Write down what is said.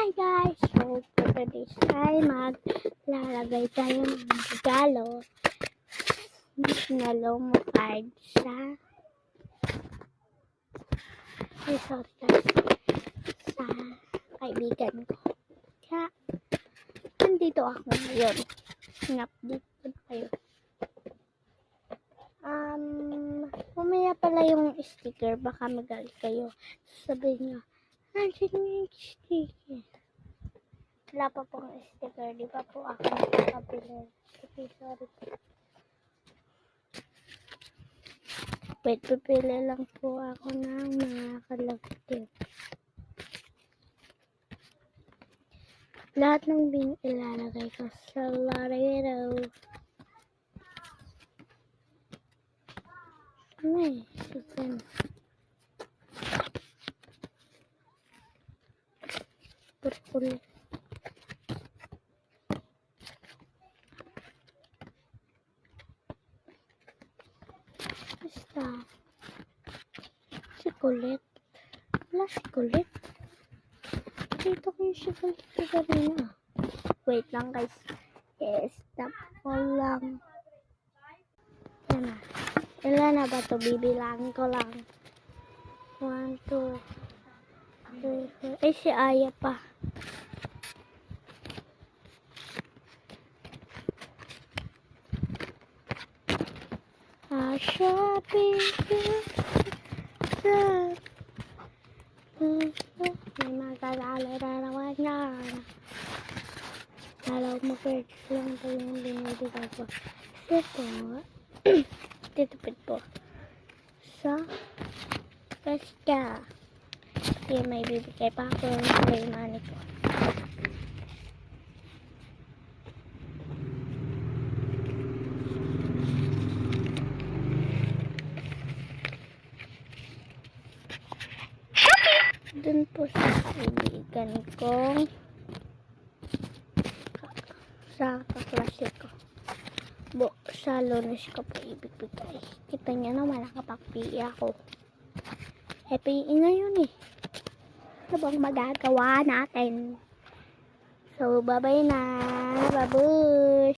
Hi guys! So, for today's ay maglalagay tayo ng regalo na lomo card sa sa kaibigan ko. Kaya, nandito ako ngayon. In-update ko kayo. Mamaya pala yung sticker, baka magalit kayo. Sabihin nyo, nandiyan yung sticker. Wala pa pong sticker, di pa po ako nakakabili. Okay, sorry. Wait, pipili lang po ako ng mga kalagtip. Lahat ng ilalagay ko sa larero. Ay, sipan. Purple. Basta. Si Colette. Wala si Colette. Dito ko yung si Colette kanina. Wait lang guys. Stop ko lang. Yan na. Ilan na ba ito? Bibilangin ko lang. 1, 2, 3, 4. Ay, si Aya pa. Asya, baby. May magagala na naman yan. Alam mo, first lang ito yung binibigay ko. Ito. Titipid po sa pesta. Kaya may bibigay pa ako sa money ko. Dun po sa kaibigan kong sa kaklase ko. Sa Lunes ko po ibibigay. Kita niya naman nakapag-PE ako. PE ngayon eh. Ano bang magagawa natin? So, bye-bye na. Bye-bye.